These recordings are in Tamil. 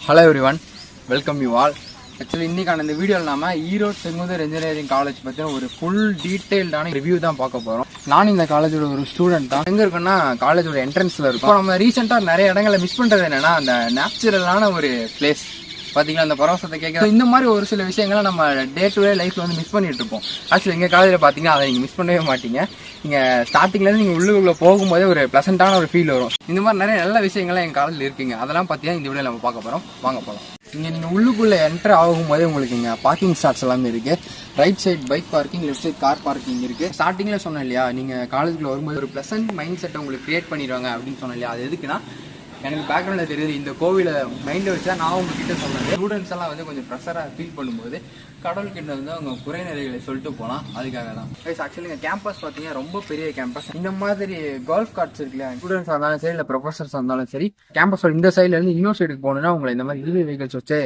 Hello everyone, welcome you all. Actually இன்றைக்கான இந்த வீடியோவில் நம்ம ஈரோடு செங்குந்தர் இன்ஜினியரிங் காலேஜ் பற்றின ஒரு ஃபுல் டீட்டெயில்டான ரிவ்யூ தான் பார்க்க போகிறோம். நான் இந்த காலேஜோட ஒரு ஸ்டூடெண்ட் தான். எங்கே இருக்குன்னா காலேஜோட என்ட்ரன்ஸில் இருக்கும். நம்ம ரீசெண்டாக நிறைய இடங்களை மிஸ் பண்ணுறது என்னென்னா அந்த நேச்சுரலான ஒரு பிளேஸ் பார்த்தீங்கன்னா அந்த பரவசத்தை கேட்க இந்த மாதிரி ஒரு சில விஷயங்களை நம்ம டே டு டே லைஃப்பில் வந்து மிஸ் பண்ணிட்டு இருப்போம். ஆக்சுவலி எங்கள் காலேஜில் பார்த்தீங்கன்னா அதை நீங்கள் மிஸ் பண்ணவே மாட்டீங்க. நீங்கள் ஸ்டார்டிங்லேருந்து நீங்கள் உள்ளுக்குள்ளே போகும்போதே ஒரு ப்ளசண்ட்டான ஒரு ஃபீல் வரும். இந்த மாதிரி நிறைய நல்ல விஷயங்கள்லாம் எங்கள் காலேஜில் இருக்குங்க. அதெல்லாம் பார்த்தீங்கன்னா இந்த வீடியோவில் நம்ம பார்க்க போகிறோம். வாங்க போகலாம். நீங்கள் உள்ளுக்குள்ளே என்ட்ரு ஆகும்போதே உங்களுக்கு இங்கே பார்க்கிங் ஸ்லாட்ஸ் எல்லாமே இருக்குது. Right side bike parking, left side car parking இருக்குது. ஸ்டார்டிங்கில் சொன்னேன் இல்லையா, நீங்கள் காலேஜுக்குள்ள வரும்போது ஒரு ப்ளசன்ட் மைண்ட் செட்டை உங்களுக்கு க்ரியேட் பண்ணிடுவாங்க அப்படின்னு சொன்னேன் இல்லையா. அது எதுக்குன்னா எனக்கு பேக்ரவுண்டில் தெரியுது இந்த கோவிலை மைண்டில் வச்சா நான் உங்ககிட்ட சொன்னேன். ஸ்டூடெண்ட்ஸ் எல்லாம் வந்து கொஞ்சம் ப்ரெஷராக ஃபீல் பண்ணும்போது கடவுள்கிட்ட வந்து அவங்க குறைநிறைகளை சொல்லிட்டு போகலாம். அதுக்காக தான் ஆக்சுவலி இங்கே கேம்பஸ் பார்த்தீங்கன்னா ரொம்ப பெரிய கேம்பஸ். இந்த மாதிரி கோல்ஃப் கார்ட்ஸ் இருக்கு இல்லையா, ஸ்டூடெண்ட்ஸாக இருந்தாலும் சரி இல்லை ப்ரொஃபஸர்ஸாக இருந்தாலும் சரி, கேம்பஸோட இந்த சைட்லேருந்து இன்னொரு சைடுக்கு போகணுன்னா உங்களை இந்த மாதிரி இவி வெஹிக்கல்ஸ் வச்சு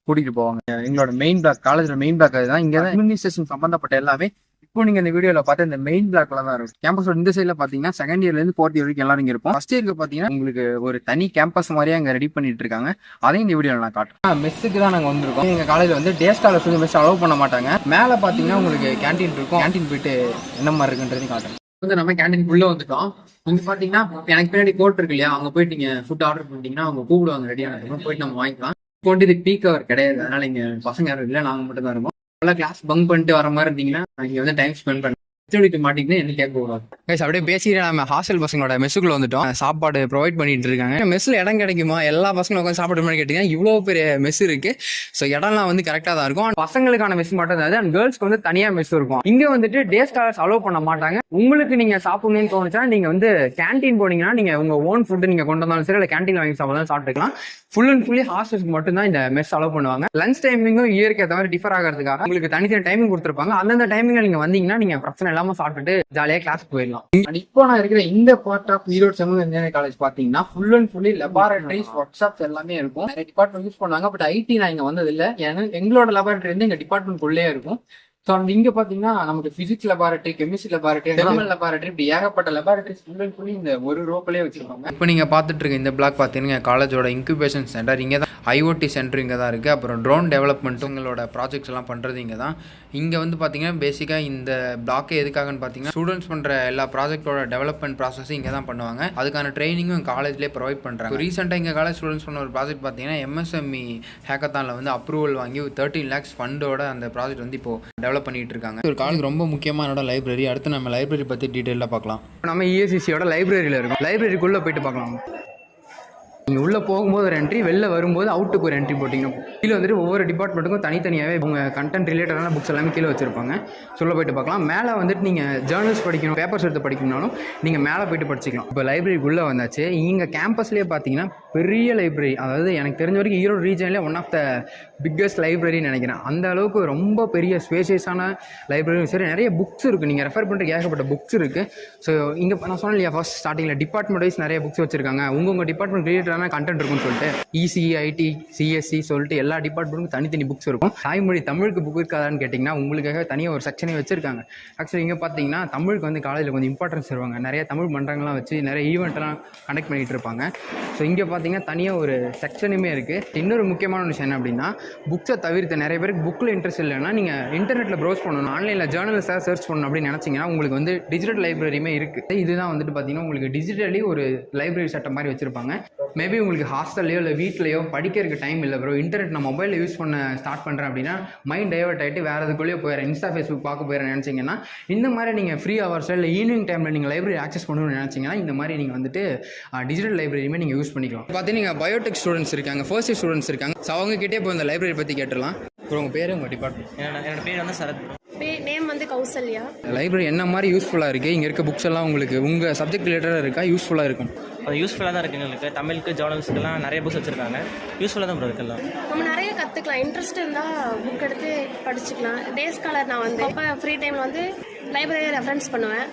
கூட்டிகிட்டு போவாங்க. எங்களோட மெயின் பிளாக், காலேஜோட மெயின் பிளாக் அதுதான். இங்கே தான் அட்மினிஸ்ட்ரேஷன் சம்மந்தப்பட்ட எல்லாமே இப்போ நீங்க இந்த வீடியோல பார்த்து இந்த மெயின் பிளாக்ல தான் இருக்கும். கேம்பஸோட இந்த சைட்ல பாத்தீங்கன்னா செகண்ட் இயர்ல இருந்து ஃபோர்த் இயர் வரைக்கும் எல்லாரும் இங்க இருப்போம். ஃபர்ஸ்ட் இயருக்கு பாத்தீங்கன்னா உங்களுக்கு ஒரு தனி கேம்பஸ் மாதிரியே அங்க ரெடி பண்ணிட்டு இருக்காங்க. அதையும் இந்த வீடியோல நான் காட்டுறேன். மெஸ்ஸுக்கு தான் நாங்க வந்திருக்கோம். எங்க காலேஜ்ல வந்து டே ஸ்காலர்ஸ் வந்து மெஸ் அலோவ் பண்ண மாட்டாங்க. மேல பாத்தீங்கன்னா உங்களுக்கு கேண்டீன் இருக்கும். கேண்டீன் போயிட்டு என்ன மாதிரி இருக்குன்றதையும் காட்டுறேன். வந்து நம்ம கேண்டீன் உள்ள வந்துட்டோம். இங்க பாத்தீங்கன்னா எனக்கு பின்னாடி கோர்ட் இருக்கு இல்லையா, அங்க போயிட்டு நீங்க ஃபுட் ஆர்டர் பண்ணிட்டீங்கன்னா அவங்க கூப்பிடுவாங்க ரெடியான போயிட்டு நம்ம வாங்கிக்கலாம். இப்போ வந்து இது பீக் அவர் கிடையாது, அதனால இங்க பசங்க யாரும் இல்லை, நாங்க மட்டும் தான் இருக்கோம். நல்லா கிளாஸ் பங்க் பண்ணிட்டு வர மாதிரி இருந்தீங்கன்னா இங்க வந்து டைம் ஸ்பெண்ட் பண்ண மாட்டீங்கன்னா என்ன கேட்க கூடாது. அப்படியே பேசிட்டு நம்ம ஹாஸ்டல் பசங்களோட மெஸ்ஸுக்குள்ள வந்துட்டோம். சாப்பாடு ப்ரொவைட் பண்ணிட்டு இருக்காங்க. மெஸ்ல இடம் கிடைக்குமா, எல்லா பசங்களும் உட்காந்து சாப்பிட மாதிரி கேட்டீங்கன்னா இவ்வளோ பெரிய மெஸ் இருக்கு. ஸோ இடம்லாம் வந்து கரெக்டாக தான் இருக்கும். பசங்களுக்கான மெஸ் மட்டும் தான், அண்ட் கேர்ள்ஸ்க்கு வந்து தனியா மெஸ் இருக்கும். இங்க வந்துட்டு டே ஸ்காலர்ஸ் அலோவ் பண்ண மாட்டாங்க. உங்களுக்கு நீங்க சாப்பிடணும்னு தோணுச்சா நீங்க வந்து கேண்டீன் போனீங்கன்னா நீங்க உங்க ஓன் ஃபுட் நீங்க கொண்டு வந்தாலும் சரி, இல்லை கேண்டீன் வாங்கி சாப்பிடலாம் சாப்பிட்டுக்கலாம். ஃபுல் அண்ட் ஃபுல்லி ஹாஸ்டல்ஸ்க்கு மட்டும் தான் இந்த மெஸ் அலோவ் பண்ணுவாங்க. லஞ்ச் டைமிங்கும் இயற்கை ஏற்ற மாதிரி டிஃபர் ஆகிறதுக்காக உங்களுக்கு தனித்தனி டைமிங் கொடுத்துருப்பாங்க. அந்தந்த டைமிங்ல நீங்க வந்தீங்கன்னா நீங்க பிரச்சனை இல்லாம சாப்பிட்டுட்டு ஜாலியா கிளாஸ்க்கு போயிடலாம். இப்போ நான் இருக்கிற இந்த part of Erode Sengunthar engineering college பாத்தீங்கன்னா full and fully laboratories, workshops எல்லாமே இருக்கும். நிறைய டிபார்ட்மெண்ட் யூஸ் பண்ணுவாங்க. பட் ஐடி நான் இங்க வந்தது இல்லை. ஏன்னா எங்களோட லெபார்டரி வந்து எங்க டிபார்ட்மெண்ட் உள்ளே இருக்கும். ஸோ இங்க பாத்தீங்கன்னா நமக்கு physics laboratory, chemistry laboratory, thermal laboratory, இப்படி ஏகப்பட்ட லெபார்டரிஸ் ஃபுல் அண்ட் ஃபுல்லி இந்த ஒரு ரோப்லயே வச்சிருப்பாங்க. இப்போ நீங்க பாத்துட்டு இருக்க இந்த பிளாக் பாத்தீங்கன்னா காலேஜோட இன்குபேஷன் சென்டர். இங்க தான் ஐஓடி சென்டர் இங்கே தான் இருக்குது. அப்புறம் ட்ரோன் டெவலப்மெண்ட்டும் உங்களோட ப்ராஜெக்ட்ஸ் எல்லாம் பண்ணுறது இங்கே தான். இங்கே வந்து பார்த்தீங்கன்னா பேசிக்காக இந்த பிளாக்கே எதுக்காகன்னு பார்த்தீங்கன்னா ஸ்டூடெண்ட்ஸ் பண்ணுற எல்லா ப்ராஜெக்டோட டெவலப்மெண்ட் ப்ராசஸும் இங்கே தான் பண்ணுவாங்க. அதுக்கான ட்ரைனிங்கும் காலேஜ்லேயே ப்ரொவைட் பண்ணுறாங்க. ரீசெண்டாக இங்கே காலேஜ் ஸ்டூடெண்ட்ஸ் பண்ண ஒரு ப்ராஜெக்ட் பார்த்தீங்கன்னா MSME ஹேக்கத்தானில் வந்து அப்ரூவல் வாங்கி 13 lakhs ஃபண்டோட அந்த ப்ராஜெக்ட் வந்து இப்போ டெவலப் பண்ணிட்டு இருக்காங்க. ஒரு காலேஜ் ரொம்ப முக்கியமான லைப்ரரி. அடுத்து நம்ம லைப்ரரி பற்றி டீட்டெயிலாக பார்க்கலாம். நம்ம ESCCயோட லைப்ரரியில் இருக்கும். லைப்ரரிக்குள்ளே போயிட்டு பார்க்கலாம். நீங்கள் உள்ளே போகும்போது ஒரு என்ட்ரி, வெளில வரும்போது அவுட்டுக்கு ஒரு என்ட்ரி போட்டிங்கன்னா கீழே வந்துட்டு ஒவ்வொரு டிபார்ட்மெண்ட்டுக்கும் தனித்தனியாகவே உங்கள் கண்டென்ட் ரிலேட்டடான புக்ஸ் எல்லாமே கீழே வச்சுருப்பாங்க. சொல்ல போயிட்டு பார்க்கலாம். மேலே வந்துட்டு நீங்கள் ஜேர்னல்ஸ் படிக்கணும், பேப்பர்ஸ் எடுத்து படிக்கணும்னாலும் நீங்கள் மேலே போயிட்டு படிச்சிக்கலாம். இப்போ லைப்ரரிக்குள்ளே வந்தாச்சு. இங்கே கேம்பஸ்லேயே பார்த்தீங்கன்னா பெரிய லைப்ரரி, அதாவது எனக்கு தெரிஞ்ச வரைக்கும் ஈரோடு ரீஜன்லேயே ஒன் ஆஃப் த பிக்கஸ்ட் லைப்ரரின்னு நினைக்கிறேன். அந்த அளவுக்கு ரொம்ப பெரிய ஸ்பேஷியஸான லைப்ரரியும் சரி, நிறைய புக்ஸ் இருக்குது. நீங்கள் ரெஃபர் பண்ணுறதுக்கு ஏகப்பட்ட புக்ஸ் இருக்குது. ஸோ இங்கே நான் சொன்னேன் இல்லையா, ஃபர்ஸ்ட் ஸ்டார்டிங்கில் டிபார்ட்மெண்ட் வைஸ் நிறைய புக்ஸ் வச்சுருக்காங்க. உங்கள் டிபார்ட்மெண்ட் ரிலேட்டடான கண்டென்ட் இருக்குன்னு சொல்லிட்டு ECE, IT, CSE சொல்லிட்டு எல்லா டிபார்ட்மெண்ட்டுக்கும் தனித்தனி புக்ஸ் இருக்கும். தாய்மொழி தமிழுக்கு புக் இருக்காதான்னு கேட்டிங்கன்னா உங்களுக்காக தனியாக ஒரு செக்ஷனே வச்சிருக்காங்க. ஆக்சுவலி இங்கே பார்த்தீங்கன்னா தமிழுக்கு வந்து காலேஜில் கொஞ்சம் இம்பார்ட்டன்ஸ் தருவாங்க. நிறைய தமிழ் மன்றங்கள்லாம் வச்சு நிறைய ஈவெண்ட்லாம் கண்டக்ட் பண்ணிகிட்டு இருப்பாங்க. ஸோ இங்கே பார்த்தீங்கன்னா தனியாக ஒரு செக்ஷனுமே இருக்குது. இன்னொரு முக்கியமான விஷயம் என்ன அப்படின்னா, புக்ஸை தவிர்த்து நிறைய பேருக்கு புக்கில் இன்ட்ரெஸ்ட் இல்லைன்னா நீங்கள் இன்டர்நெட்டில் ப்ரௌஸ் பண்ணணும், ஆன்லைனில் ஜேர்னல்ஸாக சர்ச் பண்ணணும் அப்படின்னு நினச்சிங்கன்னா உங்களுக்கு வந்து டிஜிட்டல் லைப்ரரியுமே இருக்குது. இதுதான் வந்துட்டு பார்த்தீங்கன்னா உங்களுக்கு டிஜிட்டலி ஒரு லைப்ரரி செட்டப் மாதிரி வச்சுருப்பாங்க. மேபி உங்களுக்கு ஹாஸ்டல்லையோ இல்லை வீட்லையோ படிக்கிறதுக்கு டைம் இல்லை ப்ரோ, இன்டர்நெட் நான் மொபைலில் யூஸ் பண்ண ஸ்டார்ட் பண்ணுறேன் அப்படின்னா மைண்ட் டைவர்ட் ஆகிட்டு வேறு எதுக்குள்ளேயே போயிடுறேன், இன்ஸ்டா ஃபேஸ்புக் பார்க்க போயிடுறேன் நினச்சிங்கன்னா இந்த மாதிரி நீங்கள் ஃப்ரீ ஹவர்ஸில் இல்லை ஈவினிங் டைமில் நீங்கள் லைப்ரரி ஆக்சஸ் பண்ணணும்னு நினச்சிங்கன்னா இந்த மாதிரி நீங்கள் வந்துட்டு டிஜிட்டல் லைப்ரரியுமே நீங்கள் யூஸ் பண்ணிக்கலாம். பார்த்தீங்கன்னா நீங்கள் பயோடெக் ஸ்டூடெண்ட்ஸ் இருக்காங்க, ஃபர்ஸ்ட் இயர் ஸ்டூடெண்ட்ஸ் இருக்காங்க. ஸோ அவங்ககிட்டே இப்போ இந்த லைப்ரரி பற்றி கேட்டுடலாம். அப்புறம் உங்கள் பேர், உங்கள் டிபார்ட்மெண்ட்? என்னோட பேர் வந்து சரத். நேம் வந்து கௌசல்யா. லைப்ரரி என்ன மாதிரி யூஸ்ஃபுல்லாக இருக்குது? இங்கே இருக்க புக்ஸ் எல்லாம் உங்களுக்கு உங்கள் சப்ஜெக்ட் ரிலேட்டடாக இருக்கா, யூஸ்ஃபுல்லாக இருக்கும்? அது யூஸ்ஃபுல்லாக தான் இருக்குது எங்களுக்கு. தமிழுக்கு, ஜேர்னல்ஸுக்கெல்லாம் நிறைய புக்ஸ் வச்சுருக்காங்க. யூஸ்ஃபுல்லாக தான் இருக்குல்லாம். நம்ம நிறைய கற்றுக்கலாம். இன்ட்ரெஸ்ட் இருந்தால் புக் எடுத்து படிச்சுக்கலாம். டே ஸ்காலர் நான் வந்து அப்போ ஃப்ரீ டைமில் வந்து லைப்ரரியை ரெஃபரன்ஸ் பண்ணுவேன்.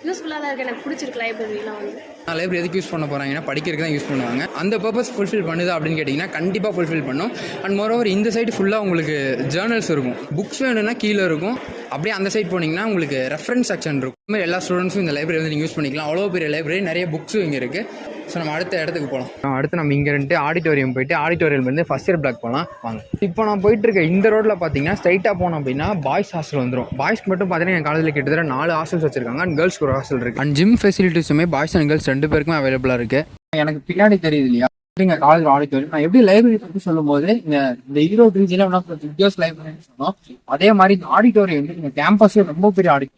யூஸ்ஃபுல்லாக தான் இருக்குது. எனக்கு பிடிச்சிருக்கு லைப்ரரிலாம் வந்து. லைப்ரரி எதுக்கு யூஸ் பண்ண போகிறாங்கன்னா படிக்கிறதுக்கு தான் யூஸ் பண்ணுவாங்க. அந்த பர்பஸ் ஃபுல்ஃபில் பண்ணுதா அப்படின்னு கேட்டிங்கன்னா கண்டிப்பாக ஃபுல்ஃபில் பண்ணும். அண்ட் மோரோவர் இந்த சைடு ஃபுல்லாக உங்களுக்கு ஜேர்னல்ஸ் இருக்கும். புக்ஸ் வேணும்னா கீழே இருக்கும். அப்படியே அந்த சைட் போனீங்கன்னா உங்களுக்கு ரெஃபரன்ஸ் செக்ஷன் இருக்கும். இந்த மாதிரி எல்லா ஸ்டூடெண்ட்ஸும் இந்த லைப்ரரி வந்து நீங்கள் யூஸ் பண்ணிக்கலாம். அவ்வளோ பெரிய லைப்ரரி, நிறைய புக்ஸும் இங்கே இருக்குது. ஸோ நம்ம அடுத்த இடத்துக்கு போகலாம். அடுத்து நம்ம இங்கே ரெண்டு ஆடிட்டோரியம் போயிட்டு ஆடிட்டோரியம்லேருந்து ஃபர்ஸ்ட் இயர் பிளாக் போகலாம் வாங்க. இப்போ நான் போயிட்டு இருக்க இந்த ரோட்டில் பார்த்தீங்கன்னா ஸ்ட்ரைட்டாக போனோம் அப்படின்னா பாய்ஸ் ஹாஸ்டல் வந்துடும். பாய்ஸ்க்கு மட்டும் பார்த்தீங்கன்னா என் காலேஜில் கிட்டத்தட்ட 4 ஹாஸ்டல்ஸ் வச்சிருக்காங்க. அண்ட் கேர்ள்ஸ்க்கு ஒரு ஹாஸ்டல் இருக்குது. அண்ட் ஜிம் ஃபெசிலிட்டிஸுமே பாய்ஸ் அண்ட் கேர்ள்ஸ் 2 பேருக்குமே அவைலபிளாக இருக்குது. எனக்கு பின்னாடி தெரியுது இல்லையா எங்க காலேஜ் ஆடிட்டோரியம். நான் எப்படி லைப்ரரி பற்றி சொல்லும் போது இந்த ஈரோடு ரீஜியன்ல ஒன் ஆஃப் த பிக்கஸ்ட் லைப்ரரின்னு சொன்னோம். அதே மாதிரி இந்த ஆடிட்டோரியம் வந்து இந்த கேம்பஸ்ல ரொம்ப பெரிய ஆடிட்டோரியம்.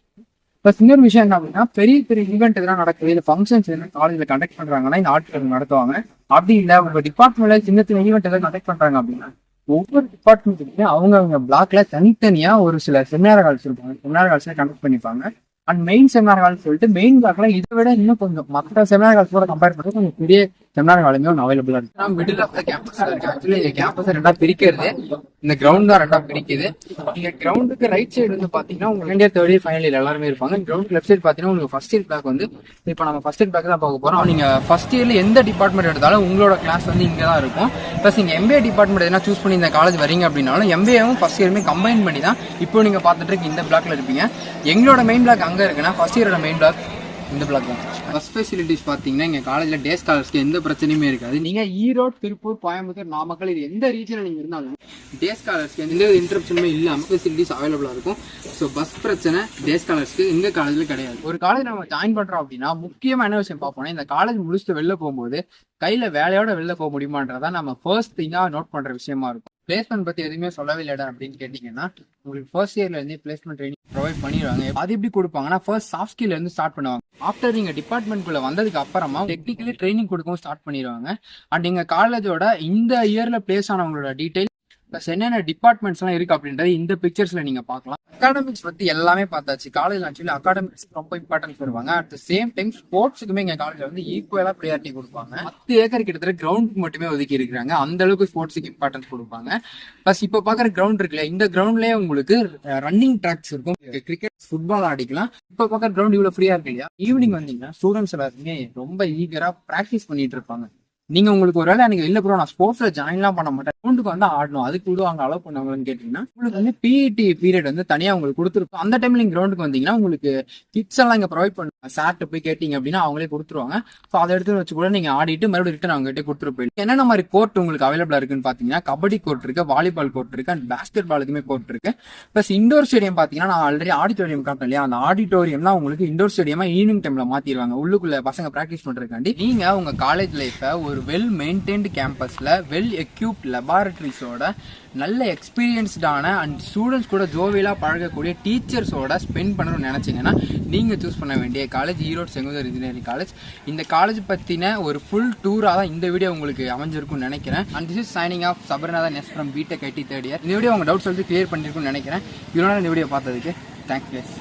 ப்ளஸ் இன்னொரு விஷயம் என்ன அப்படின்னா பெரிய பெரிய ஈவெண்ட் எதனா நடக்குது இல்லை ஃபங்க்ஷன்ஸ் எதனா காலேஜில் கண்டக்ட் பண்றாங்கன்னா இந்த ஆடிட்டோரியம் நடத்துவாங்க. அப்படி இல்லை உங்க டிபார்ட்மெண்ட்ல சின்ன சின்ன ஈவெண்ட் எதாவது கண்டக்ட் பண்றாங்க அப்படின்னா ஒவ்வொரு டிபார்ட்மெண்ட்டுக்குமே அவங்க பிளாக்ல தனித்தனியா ஒரு சில செமினார் ஹால்ஸ் இருப்பாங்க. செமினார் ஹால்ஸ்ல கண்டக்ட் பண்ணிப்பாங்க. அண்ட் மெயின் செமினார் ஹால்ஸ் சொல்லிட்டு மெயின் பிளாக்ல இதை விட இன்னும் கொஞ்சம் மற்ற செமினார் ஹால்ஸ் கூட கம்பேர் பண்ணி கொஞ்சம் பெரிய செமினார் ஹாலுமே ஒன்று அவைலபிளா இருக்கு. மிடில் ஆஃப் த கேம்பஸ் இருக்கு. ஆக்சுவலி இந்த கேம்பஸ் 2 பிரிக்கிறது இந்த கிரவுண்ட் தான் 2 பிரிக்குது. நீங்க கிரவுண்டுக்கு ரைட் சைடு வந்து பாத்தீங்கன்னா உங்களுக்கு India 3rd year final year எல்லாருமே இருப்பாங்க. கிரவுண்ட் லெஃப்ட் சைடு பாத்தீங்கன்னா உங்களுக்கு ஃபர்ஸ்ட் இயர் பிளாக் வந்து இப்போ நம்ம ஃபர்ஸ்ட் இயர் பிளாக் தான் பார்க்க போறோம். நீங்க ஃபர்ஸ்ட் இயர்ல எந்த டிபார்ட்மெண்ட் எடுத்தாலும் உங்களோட கிளாஸ் வந்து இங்கே தான் இருக்கும். ப்ளஸ் நீங்க எம்பிஏ டிபார்ட்மெண்ட் எதனா சூஸ் பண்ணி இந்த காலேஜ் வரீங்க அப்படின்னாலும் எம்பிஏவும் ஃபர்ஸ்ட் இயருமே கம்பைன் பண்ணி தான் இப்போ நீங்க பார்த்துட்டு இருக்க இந்த பிளாக்ல இருப்பீங்க. எங்களோட மெயின் பிளாக் அங்கே இருக்குன்னா ஃபர்ஸ்ட் இயரோட மெயின் பிளாக் இந்த பிளாக் தான். பஸ் ஃபெசிலிட்டிஸ் பார்த்தீங்கன்னா எங்கள் காலேஜில் டே ஸ்காலர்ஸ்க்கு எந்த பிரச்சனையுமே இருக்காது. நீங்கள் ஈரோடு, திருப்பூர், கோயம்புத்தூர், நாமக்கல் இது எந்த ரீஜனில் நீங்கள் இருந்தாலும் டே ஸ்காலர்ஸ்க்கு எந்த இன்டரப்ஷனுமே இல்லாமல் ஃபெசிலிட்டிஸ் அவைலபிளாக இருக்கும். ஸோ பஸ் பிரச்சனை டே ஸ்காலர்ஸ்க்கு இந்த காலேஜில் கிடையாது. ஒரு காலேஜ் நம்ம ஜாயின் பண்ணுறோம் அப்படின்னா முக்கியமாக என்ன விஷயம் பார்ப்போம், இந்த காலேஜ் முடிச்சுட்டு வெளில போகும்போது கையில் வேலையோட வெளில போக முடியுமான்றதான் நம்ம ஃபர்ஸ்ட் திங்காக நோட் பண்ணுற விஷயமா இருக்கும். பிளேஸ்மெண்ட் பற்றி எதுவுமே சொல்லவே இல்லைடா அப்படின்னு கேட்டிங்கன்னா உங்களுக்கு ஃபர்ஸ்ட் இயர்ல இருந்து பிளேஸ்மெண்ட் ட்ரைனிங் ப்ரொவைட் பண்ணிடுவாங்க. அது எப்படி கொடுப்பாங்கன்னா ஃபர்ஸ்ட் சாஃப்ட் ஸ்கில்ல இருந்து ஸ்டார்ட் பண்ணுவாங்க. ஆஃப்டர் நீங்க டிபார்ட்மெண்ட்குள்ள வந்ததுக்கு அப்புறமா டெக்னிக்கலி ட்ரைனிங் கொடுக்கவும் ஸ்டார்ட் பண்ணிடுவாங்க. அண்ட் எங்க காலேஜோட இந்த இயர்ல பிளேஸ் ஆனவங்களோட டீடைல் ப்ளஸ் என்னென்ன டிபார்ட்மெண்ட்ஸ்லாம் இருக்கு அப்படின்றது இந்த பிக்சர்ஸ்ல நீங்க பார்க்கலாம். அகாடமிக்ஸ் பத்தி எல்லாமே பார்த்தாச்சு. காலேஜ் ஆக்சுவலி அகாடமிக்ஸ் ரொம்ப இம்பார்ட்டன்ஸ் தருவாங்க. அட் த சேம் டைம் ஸ்போர்ட்ஸுக்குமே எங்க காலேஜ்ல வந்து ஈக்குவலா ப்ரியாரிட்டி கொடுப்பாங்க. 10 ஏக்கர் கிட்டத்தட்ட கிரவுண்டுக்கு மட்டுமே ஒதுக்கி இருக்கிறாங்க. அந்த அளவுக்கு ஸ்போர்ட்ஸுக்கு இம்பார்ட்டன்ஸ் கொடுப்பாங்க. பிளஸ் இப்போ பாக்குற கிரவுண்ட் இருக்குல்ல, இந்த கிரவுண்ட்லயே உங்களுக்கு ரன்னிங் ட்ராக்ஸ் இருக்கும். கிரிக்கெட், ஃபுட்பால் ஆடிக்கலாம். இப்போ பாக்குற கிரவுண்ட் இவ்வளவு ஃப்ரீயா இருக்கு இல்லையா? ஈவினிங் வந்தீங்கன்னா ஸ்டூடெண்ட்ஸ் எல்லாருமே ரொம்ப ஈகரா பிராக்டிஸ் பண்ணிட்டு இருப்பாங்க. நீங்க உங்களுக்கு ஒரு வேலை எனக்கு இல்ல ப்ரோ நான் ஸ்போர்ட்ஸ்ல ஜாயின்லாம் பண்ண மாட்டேன், கிரவுண்டுக்கு வந்து ஆடணும், அதுக்கு கூட அங்க அலோவ் பண்ணுவாங்கன்னு கேட்டீங்கன்னா உங்களுக்கு வந்து பிஇடி பீரியட் வந்து தனியா உங்களுக்கு கொடுத்துருப்போம். அந்த டைம்ல நீங்க கிரவுண்டுக்கு வந்தீங்கன்னா உங்களுக்கு கிட்ஸ் எல்லாம் இங்க ப்ரொவைட் பண்ணுவாங்க. சார்ட்ட போய் கேட்டீங்க அப்படின்னா அவங்களே கொடுத்துருவாங்க. ஸோ அதை எடுத்து வச்சு கூட நீங்க ஆடிட்டு மறுபடியும் ரிட்டர்ன் அவங்க கிட்டே கொடுத்துட்டு போயிட்டு என்னென்ன மாதிரி கோர்ட் உங்களுக்கு அவைலபிளா இருக்குன்னு பாத்தீங்கன்னா கபடி கோர்ட் இருக்கு, வாலிபால் கோர்ட் இருக்கு, அண்ட் பேஸ்கெட் பாலுக்குமே கோர்ட் இருக்கு. பிளஸ் இண்டோர் ஸ்டேடியம் பாத்தீங்கன்னா நான் ஆல்ரெடி ஆடிட்டோரியம் காட்டேன் இல்லையா, அந்த ஆடிட்டோரியம்லாம் உங்களுக்கு இண்டோர் ஸ்டேடியமா ஈவினிங் டைம்ல மாத்திடுவாங்க. உள்ளுக்குள்ள பசங்க பிராக்டிஸ் பண்றதுக்காண்டி நீங்க உங்க காலேஜ் லைஃபை ஒரு வெல் மெயின்டைன்டு கேம்பஸ்ல வெல் எக்யூப்ட் லெபார்டரிஸோட நல்ல எக்ஸ்பீரியன்ஸ்டான அண்ட் ஸ்டூடெண்ட்ஸ் கூட ஜோவியலா பழகக்கூடிய டீச்சர்ஸோட ஸ்பெண்ட் பண்ணணும்னு நினைச்சீங்கன்னா நீங்க சூஸ் பண்ண வேண்டிய college Erode Sengunthar engineering college. இந்த காலேஜ் பத்தின ஒரு ஃபுல் டூரா தான் இந்த வீடியோ உங்களுக்கு அமைஞ்சிருக்கும்னு நினைக்கிறேன். And this is signing off Sabarnathan S from BTech IT 3rd year. இந்த வீடியோ உங்க டவுட்ஸ் வந்து கிளியர் பண்ணிருக்கும்னு நினைக்கிறேன். இவ்வளோ இந்த வீடியோ பார்த்ததுக்கு தேங்க்ஸ்.